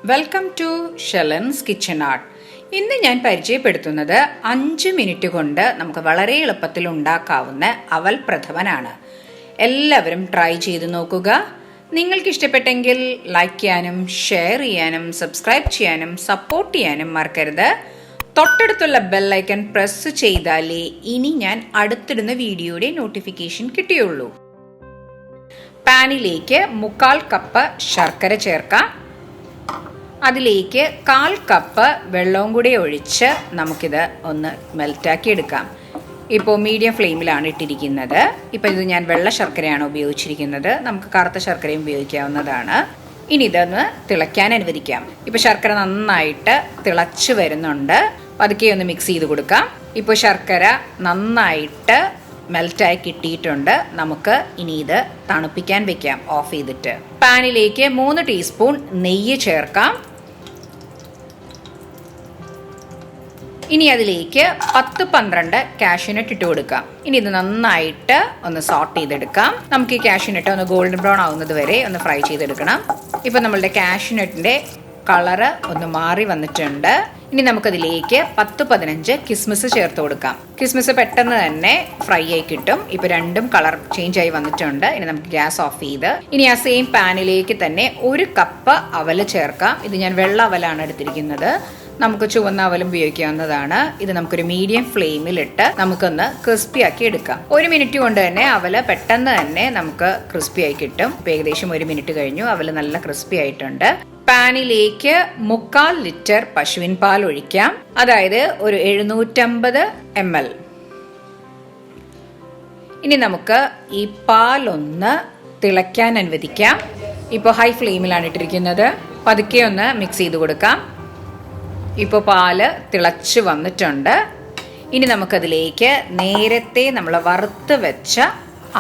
Welcome to ഷെലൻസ് kitchen art. ഇന്ന് ഞാൻ പരിചയപ്പെടുത്തുന്നത് 5 മിനിറ്റ് കൊണ്ട് നമുക്ക് വളരെ എളുപ്പത്തിൽ ഉണ്ടാക്കാവുന്ന അവൽ പ്രഥമനാണ്. എല്ലാവരും ട്രൈ ചെയ്ത് നോക്കുക. നിങ്ങൾക്ക് ഇഷ്ടപ്പെട്ടെങ്കിൽ ലൈക്ക് ചെയ്യാനും ഷെയർ ചെയ്യാനും സബ്സ്ക്രൈബ് ചെയ്യാനും സപ്പോർട്ട് ചെയ്യാനും മറക്കരുത്. തൊട്ടടുത്തുള്ള ബെൽ ഐക്കൺ പ്രസ് ചെയ്താലേ ഇനി ഞാൻ അടുത്തിടുന്ന വീഡിയോയുടെ നോട്ടിഫിക്കേഷൻ കിട്ടുകയുള്ളൂ. പാനിലേക്ക് 1/4 കപ്പ് ശർക്കര ചേർക്കാം. അതിലേക്ക് 1/4 കപ്പ് വെള്ളവും കൂടി ഒഴിച്ച് നമുക്കിത് ഒന്ന് മെൽറ്റാക്കി എടുക്കാം. ഇപ്പോൾ മീഡിയം ഫ്ലെയിമിലാണ് ഇട്ടിരിക്കുന്നത്. ഇപ്പോൾ ഇത് ഞാൻ വെള്ള ശർക്കരയാണ് ഉപയോഗിച്ചിരിക്കുന്നത്. നമുക്ക് കറുത്ത ശർക്കരയും ഉപയോഗിക്കാവുന്നതാണ്. ഇനി ഇതൊന്ന് തിളയ്ക്കാൻ അനുവദിക്കാം. ഇപ്പോൾ ശർക്കര നന്നായിട്ട് തിളച്ച് വരുന്നുണ്ട്. പതുക്കെ ഒന്ന് മിക്സ് ചെയ്ത് കൊടുക്കാം. ഇപ്പോൾ ശർക്കര നന്നായിട്ട് മെൽറ്റായി കിട്ടിയിട്ടുണ്ട്. നമുക്ക് ഇനി ഇത് തണുപ്പിക്കാൻ വെക്കാം ഓഫ് ചെയ്തിട്ട്. പാനിലേക്ക് 3 ടീസ്പൂൺ നെയ്യ് ചേർക്കാം. ഇനി അതിലേക്ക് 10-12 കാഷ്യൂനട്ട് ഇട്ട് കൊടുക്കാം. ഇനി ഇത് നന്നായിട്ട് ഒന്ന് സോട്ട് ചെയ്തെടുക്കാം. നമുക്ക് ഈ കാഷ്യൂനട്ട് ഒന്ന് ഗോൾഡൻ ബ്രൗൺ ആവുന്നത് വരെ ഒന്ന് ഫ്രൈ ചെയ്തെടുക്കണം. ഇപ്പം നമ്മളുടെ കാഷ്യൂനട്ടിൻ്റെ കളറ് ഒന്ന് മാറി വന്നിട്ടുണ്ട്. ഇനി നമുക്കതിലേക്ക് 10-15 കിസ്മിസ് ചേർത്ത് കൊടുക്കാം. കിസ്മിസ് പെട്ടെന്ന് തന്നെ ഫ്രൈ ആയി കിട്ടും. ഇപ്പൊ രണ്ടും കളർ ചേഞ്ച് ആയി വന്നിട്ടുണ്ട്. ഇനി നമുക്ക് ഗ്യാസ് ഓഫ് ചെയ്ത് ഇനി ആ സെയിം പാനിലേക്ക് തന്നെ 1 കപ്പ് അവല് ചേർക്കാം. ഇത് ഞാൻ വെള്ള അവലാണ് എടുത്തിരിക്കുന്നത്. നമുക്ക് ചുവന്ന അവലും ഉപയോഗിക്കാവുന്നതാണ്. ഇത് നമുക്കൊരു മീഡിയം ഫ്ലെയിമിലിട്ട് നമുക്കൊന്ന് ക്രിസ്പി ആക്കി എടുക്കാം. 1 മിനിറ്റ് കൊണ്ട് തന്നെ അവല് പെട്ടെന്ന് തന്നെ നമുക്ക് ക്രിസ്പി ആയി കിട്ടും. ഏകദേശം 1 മിനിറ്റ് കഴിഞ്ഞു. അവല് നല്ല ക്രിസ്പി ആയിട്ടുണ്ട്. പാനിലേക്ക് 1/4 ലിറ്റർ പശുവിൻ പാൽ ഒഴിക്കാം. അതായത് ഒരു 750 ml. ഇനി നമുക്ക് ഈ പാലൊന്ന് തിളയ്ക്കാൻ അനുവദിക്കാം. ഇപ്പോൾ ഹൈ ഫ്ലെയിമിലാണ് ഇട്ടിരിക്കുന്നത്. പതുക്കെ ഒന്ന് മിക്സ് ചെയ്ത് കൊടുക്കാം. ഇപ്പോൾ പാല് തിളച്ച് വന്നിട്ടുണ്ട്. ഇനി നമുക്കതിലേക്ക് നേരത്തെ നമ്മൾ വറുത്ത് വെച്ച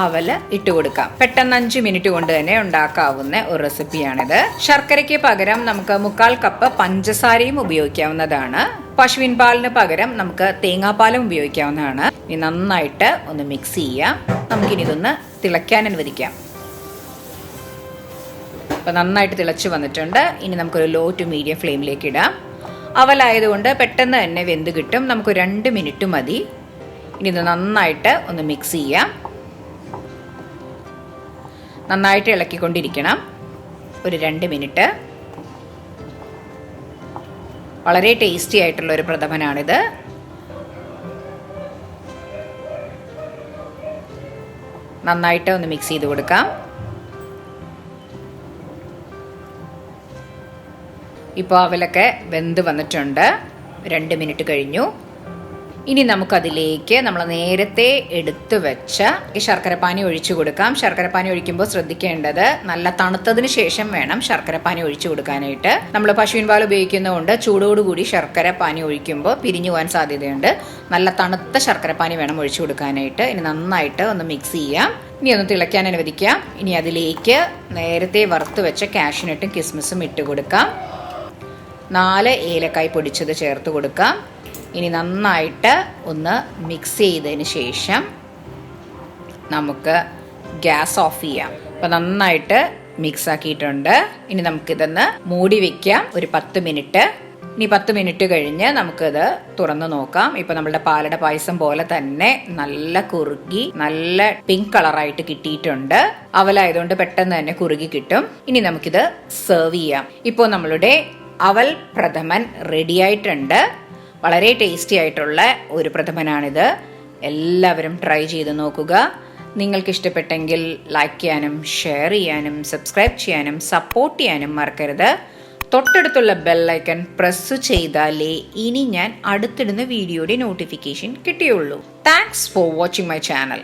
അവല് ഇട്ട് കൊടുക്കാം. പെട്ടെന്ന് 5 മിനിറ്റ് കൊണ്ട് തന്നെ ഉണ്ടാക്കാവുന്ന ഒരു റെസിപ്പിയാണിത്. ശർക്കരയ്ക്ക് പകരം നമുക്ക് 1/4 കപ്പ് പഞ്ചസാരയും ഉപയോഗിക്കാവുന്നതാണ്. പശുവിൻ പാലിന് പകരം നമുക്ക് തേങ്ങാപ്പാലും ഉപയോഗിക്കാവുന്നതാണ്. ഇനി നന്നായിട്ട് ഒന്ന് മിക്സ് ചെയ്യാം. നമുക്കിനി ഇതൊന്ന് തിളയ്ക്കാൻ അനുവദിക്കാം. അപ്പോൾ നന്നായിട്ട് തിളച്ച് വന്നിട്ടുണ്ട്. ഇനി നമുക്കൊരു ലോ ടു മീഡിയം ഫ്ലെയിമിലേക്ക് ഇടാം. അവലായതുകൊണ്ട് പെട്ടെന്ന് തന്നെ വെന്ത് കിട്ടും. നമുക്ക് 2 മിനിറ്റ് മതി. ഇനി ഇത് നന്നായിട്ട് ഒന്ന് മിക്സ് ചെയ്യാം. നന്നായിട്ട് ഇളക്കിക്കൊണ്ടിരിക്കണം ഒരു 2 മിനിറ്റ്. വളരെ ടേസ്റ്റി ആയിട്ടുള്ള ഒരു പ്രഥമനാണിത്. നന്നായിട്ട് ഒന്ന് മിക്സ് ചെയ്ത് കൊടുക്കാം. ഇപ്പോൾ അവലൊക്കെ വെന്ത് വന്നിട്ടുണ്ട്. 2 മിനിറ്റ് കഴിഞ്ഞു. ഇനി നമുക്കതിലേക്ക് നമ്മൾ നേരത്തെ എടുത്തു വെച്ച ഈ ശർക്കരപ്പാനി ഒഴിച്ചു കൊടുക്കാം. ശർക്കരപ്പാനി ഒഴിക്കുമ്പോൾ ശ്രദ്ധിക്കേണ്ടത് നല്ല തണുത്തതിന് ശേഷം വേണം ശർക്കരപ്പാനി ഒഴിച്ചു കൊടുക്കാനായിട്ട്. നമ്മൾ പശുവിൻ പാൽ ഉപയോഗിക്കുന്നതുകൊണ്ട് ചൂടോടുകൂടി ശർക്കരപ്പാനി ഒഴിക്കുമ്പോൾ പിരിഞ്ഞു പോകാൻ സാധ്യതയുണ്ട്. നല്ല തണുത്ത ശർക്കരപ്പാനി വേണം ഒഴിച്ചു കൊടുക്കാനായിട്ട്. ഇനി നന്നായിട്ട് ഒന്ന് മിക്സ് ചെയ്യാം. ഇനി ഒന്ന് തിളയ്ക്കാൻ അനുവദിക്കാം. ഇനി അതിലേക്ക് നേരത്തെ വറുത്ത് വെച്ച കാഷ്യൂനട്ടും കിസ്മിസും ഇട്ട് കൊടുക്കാം. 4 ഏലക്കായ് പൊടിച്ചത് ചേർത്ത് കൊടുക്കാം. ഇനി നന്നായിട്ട് ഒന്ന് മിക്സ് ചെയ്തതിന് ശേഷം നമുക്ക് ഗ്യാസ് ഓഫ് ചെയ്യാം. അപ്പോൾ നന്നായിട്ട് മിക്സ് ആക്കിയിട്ടുണ്ട്. ഇനി നമുക്കിതൊന്ന് മൂടി വയ്ക്കാം ഒരു 10 മിനിറ്റ്. ഇനി 10 മിനിറ്റ് കഴിഞ്ഞ് നമുക്കിത് തുറന്ന് നോക്കാം. ഇപ്പോൾ നമ്മളുടെ പാലട പായസം പോലെ തന്നെ നല്ല കുറുകി നല്ല പിങ്ക് കളറായിട്ട് കിട്ടിയിട്ടുണ്ട്. അവലായതുകൊണ്ട് പെട്ടെന്ന് തന്നെ കുറുകി കിട്ടും. ഇനി നമുക്കിത് സെർവ് ചെയ്യാം. ഇപ്പോൾ നമ്മളുടെ അവൽ പ്രഥമൻ റെഡി ആയിട്ടുണ്ട്. വളരെ ടേസ്റ്റി ആയിട്ടുള്ള ഒരു പ്രഥമനാണിത്. എല്ലാവരും ട്രൈ ചെയ്ത് നോക്കുക. നിങ്ങൾക്ക് ഇഷ്ടപ്പെട്ടെങ്കിൽ ലൈക്ക് ചെയ്യാനും ഷെയർ ചെയ്യാനും സബ്സ്ക്രൈബ് ചെയ്യാനും സപ്പോർട്ട് ചെയ്യാനും മറക്കരുത്. തൊട്ടടുത്തുള്ള ബെൽ ഐക്കൺ പ്രസ് ചെയ്താലേ ഇനി ഞാൻ അടുത്തിടുന്ന വീഡിയോയുടെ നോട്ടിഫിക്കേഷൻ കിട്ടുകയുള്ളൂ. Thanks for watching my channel.